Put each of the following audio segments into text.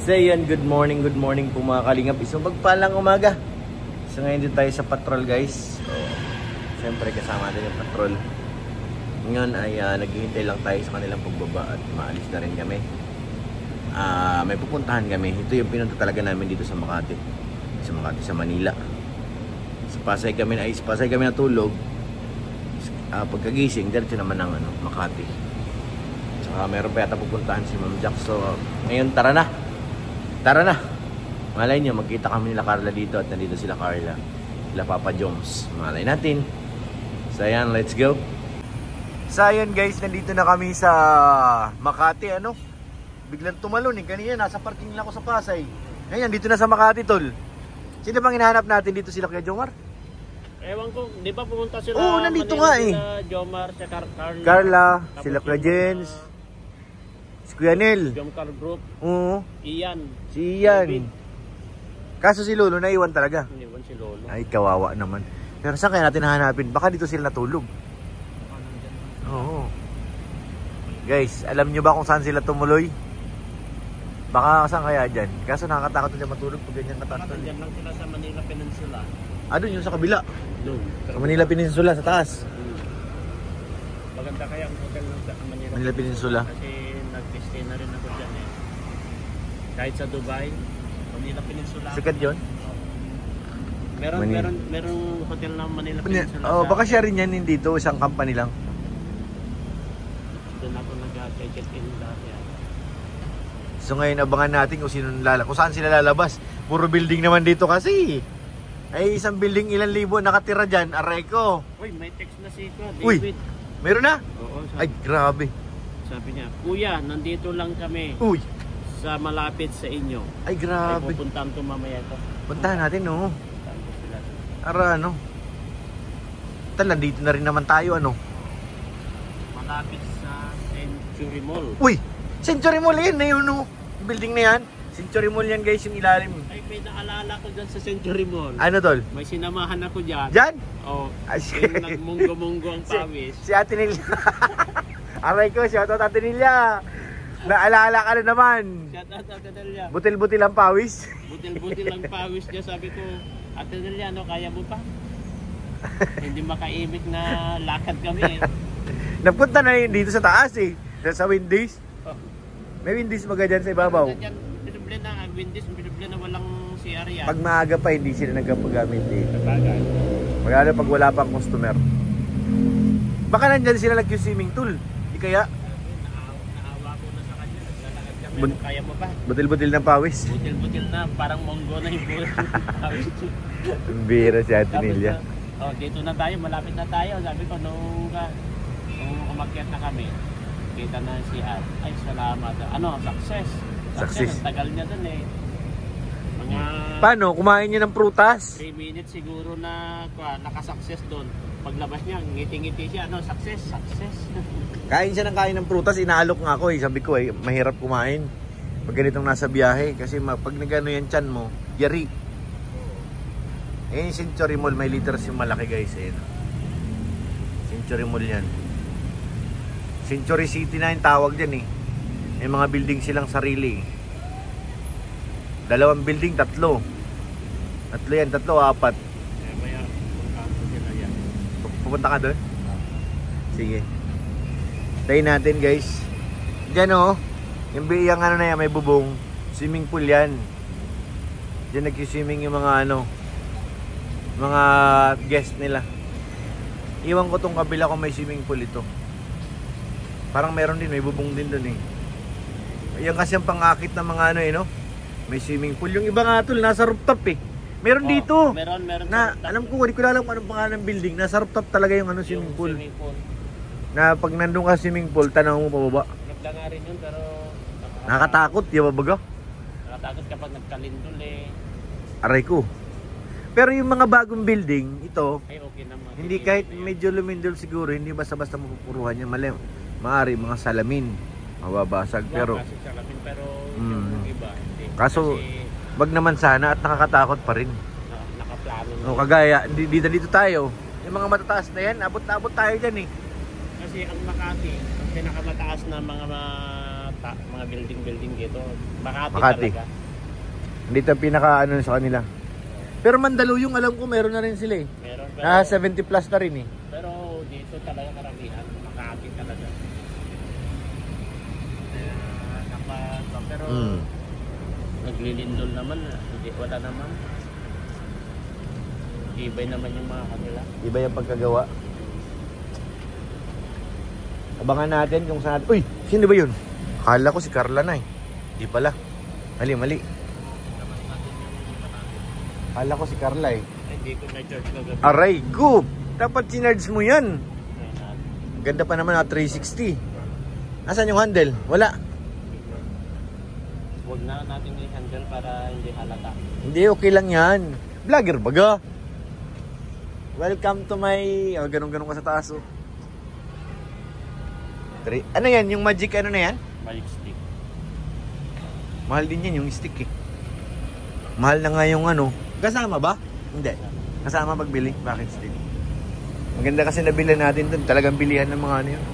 So yun, good morning po mga kalingap. Isang pagpalang umaga. So ngayon din tayo sa patrol guys. So, siyempre kasama natin yung patrol. Ngayon ay naghihintay lang tayo sa kanilang pagbaba at maalis na rin kami. May pupuntahan kami. Ito yung pinunta talaga namin dito sa Makati. Sa Manila. Sa Pasay kami natulog. Pagkagising, diretso naman ng Makati. Tsaka meron pa yata pupuntahan si Ma'am Jack. So ngayon tara na. Malay nyo, magkita kami nila Carla dito at nandito sila Carla. Sila Papa Joms. Malay natin. So ayan, let's go. So ayan guys, nandito na kami sa Makati. Biglang tumalon eh. Kanina nasa parking lang ako sa Pasay. Ngayon, dito na sa Makati, tol. Sino bang hinahanap natin dito, sila Kuya Jomar? Ewan ko, di ba pumunta sila? Oo, nandito nga eh. Jomar, si Carla, sila Kuya Jens, si Kuya Nel. Jomcar Group. Oo. Ian. Si Ian. Kaso si Lolo naiwan talaga. Naiwan si Lolo. Ay, kawawa naman. Pero saan kaya natin hahanapin? Baka dito sila natulog. Oo. Guys, alam nyo ba kung saan sila tumuloy? Baka saan kaya dyan? Kaso nakakatakot nila matulog pag ganyan kataas. Dyan lang sila sa Manila Peninsula. Doon yung sa kabila? Doon. Sa Manila Peninsula, sa taas? Maganda kaya ang hotel lang sa Manila Peninsula. Kasi nag-stay na rin ako dyan eh. Kahit sa Dubai, Manila Peninsula. Sikat yun? Merong hotel na Manila Peninsula. Baka siya rin yan dito, isang company lang. Doon ako nag-check-in dati. So ngayon abangan natin kung saan sila lalabas. Puro building naman dito kasi. Ay isang building ilang libo nakatira dyan. Aray ko. Uy, may text na si David. Uy, meron na? Oo, ay grabe. Sabi niya, Kuya, nandito lang kami. Uy, sa malapit sa inyo. ay grabe. Ay pupuntahan ko mamaya ito. Puntahan natin no. Puntahan ko sila. Ara dito na rin naman tayo Malapit sa Century Mall. Uy, Century Mall yan na yun building na yan. Century Mall yan guys, yung ilalim. Ay, may naalala ko dyan sa Century Mall. Ano tol? May sinamahan ako dyan. Dyan? Oo. Ay, yung nagmunggo-munggo ang pawis. Si Ate Nelia. Aray ko, shout out Ate Nelia. Naalala ka na naman. Shout out Ate Nelia. Butil-butil ang pawis. Butil-butil ang pawis niya. Sabi ko, Ate Nelia, kaya mo pa? Hindi makaimik na lakad kami eh. Napunta na yun dito sa taas eh. Sa Wendy's. May Wendy's baga dyan sa ibabaw. Binible na, Wendy's, binible na walang CR yan. Pag maaga pa, hindi sila nagpapagamit eh. Bagay. Magano pag wala pang customer. Baka nandyan sila nag-swimming tool. Di kaya? Naawa ko na sa kanya. Naglalakad kami. Kaya mo ba? Butil-butil ng pawis. Butil-butil na. Parang monggo na yung pawis. Bira si Ate Nelia. Dito na tayo. Malapit na tayo. Sabi ko, nung umakyat na kami, kita na si Ad. Ay, salamat. Success. Tagal niya dun eh. Mga Paano? Kumain niya ng prutas? 3 minutes siguro na nakasuccess doon. Paglabas niya, ngiti-ngiti siya. Success. Kain siya ng prutas. Inaalok nga ako eh. Sabi ko mahirap kumain. Pag ganitong nasa biyahe. Kasi pag nagano yan tiyan mo, yari. Yung Century Mall, may liters yung malaki guys. Century Mall yan. Century City na yung tawag dyan eh. May mga building silang sarili. 2 building, 3. 3 yan, 4. Maya, sila yan. Pupunta ka doon? Sige. Tayo natin guys. Diyan yung na yan, may bubong. Swimming pool yan. Diyan nag-swimming yung mga mga guest nila. Iwan ko tong kabila kung may swimming pool ito. Parang meron din, may bubong din doon eh. Yan kasi ang pangakit ng mga may swimming pool. Yung iba nga tol, nasa rooftop eh. Meron dito. Meron na, alam ko, hindi ko alam kung anong pangalan ng building. Nasa rooftop talaga yung swimming pool. Na pag nandun ka swimming pool, tanaw mo pababa. Nagda nga rin yun, pero nakakatakot, di ba baga? Nakatakot kapag nagkalindol eh. Aray ko. Pero yung mga bagong building, ito, ay okay naman. hindi kahit medyo lumindol siguro, hindi basta-basta mapupuruhan yan. Maari mga salamin, mababasag. Pero salamin, pero yung iba, hindi. Kaso, wag naman sana at nakakatakot pa rin. Nakaplano na. Kagaya, dito tayo. Yung mga matataas na yan, abot na abot tayo dyan eh. Kasi ang Makati, ang pinakamataas na mga mga building dito. Makati Makati. talaga. Dito ang pinaka ano sa kanila. Pero Mandaluyong alam ko meron na rin sila eh. Meron, pero, 70 plus na rin eh. pero dito talaga karamihan. Makati talaga. Pero naglilindol naman. Hindi, wala naman. Ibay naman yung mga kanila. Iba yung pagkagawa. Abangan natin kung saan. Uy! Sino ba yun? Akala ko si Carla na eh. Di pala. Mali. Akala ko si Carla eh. Hindi ko na-charge kagabi. Aray, go! Dapat sinarge mo yan. Ganda pa naman na 360. Asan yung handle? Wala. Huwag na natin i-handle para hindi halata. Hindi, okay lang yan. Vlogger baga. Welcome to my... ganun-ganun ka sa taas oh. Ano yan? Yung magic ano na yan? Magic stick. Mahal din yan yung stick eh. Mahal na nga yung ano. Kasama ba? Hindi. Kasama pagbili. Bakit stick? Maganda kasi nabili natin dun. Talagang bilihan ng mga ano yun.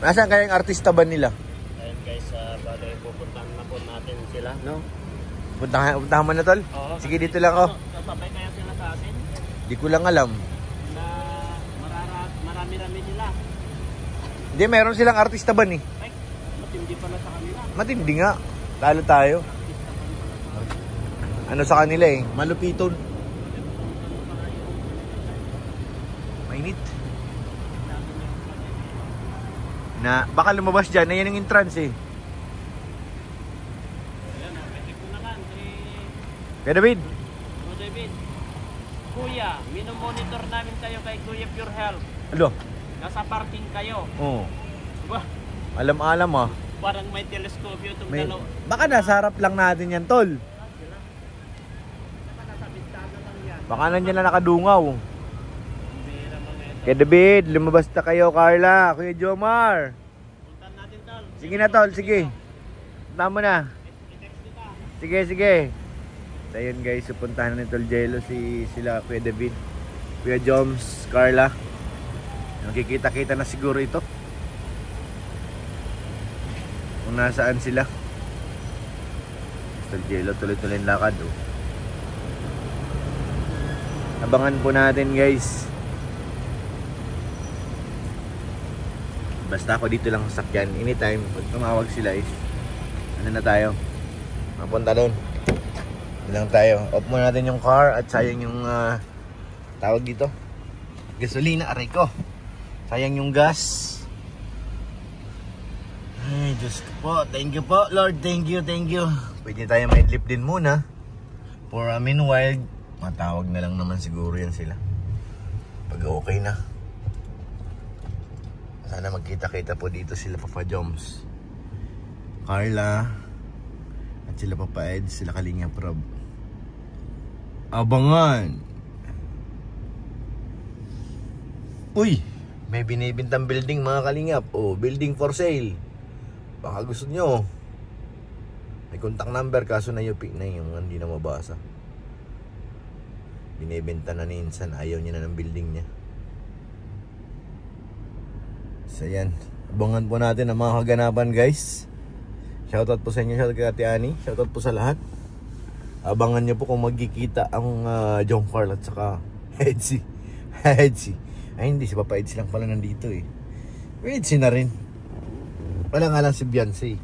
Nasaan kaya yung artista ba nila? Ayun guys, bagay pupuntahan na po natin sila, no? Puntahan mo na tol? Oo. Sige dito lang ako. Sabay kaya sila sa atin Di ko lang alam. na marami-rami nila. Hindi, meron silang artista ba ni? Ay, matindi pala sa kanila. Matindi nga. Talo tayo. Ano sa kanila eh? Malupiton. Mainit. Na, baka lumabas dyan. Ayan yung entrance eh. Ayan, pwede ko na kan. Kaya David, David, Kuya, minomonitor namin kayo kay Kuya Pure Health. alo? Nasa parking kayo. Oo. Diba? Alam-alam ah. Parang may telescope itong May, dalaw. baka nasa harap lang natin yan, tol. Nasa bintana lang yan. Baka nandiyan na nakadungaw. Bira mga ito. Kaya David, lumabas na kayo, Carla. Kuya Jomar. Puntan natin tol. Sige na, tol. Sige. Punta mo na. I-text kita. Sige. So ayun guys, pupuntahan na ni Tol Jello sila Kuya David, Kuya Joms, Carla. Nakikita-kita na siguro ito kung nasaan sila. Tol Jello tuloy-tuloy ang lakad oh. Abangan po natin guys. Basta ako dito lang sa sakyan. Anytime pag tumawag sila is ano na tayo, mapunta doon. Lang tayo. Off muna natin yung car at sayang yung tawag dito. Gasolina, aray ko. Sayang yung gas. Ay, Diyos ko po. Thank you po, Lord. Thank you. Pwede tayo may lip din muna. For a meanwhile, matawag na lang naman siguro yan sila. Pag okay na. Sana magkita-kita po dito sila Papa Joms, Carla, at sila Papa Ed, sila Kalinga Prob. Abangan. Uy, may binibintang building mga Kalingap. Oh, building for sale. Baka gusto nyo. May contact number kaso na UP na yung hindi na mabasa. Binibenta na ni Insan. Ayaw niya na ng building niya. So yan, abangan po natin ang mga kaganapan guys. Shoutout po sa inyo, shoutout kay Ate Ani, shoutout po sa lahat. Abangan nyo po kung magkikita ang John Carl at saka Edsy. Ay hindi, si Papa Edsy lang pala nandito eh. Edsy na rin. Wala nga lang si Beyonce.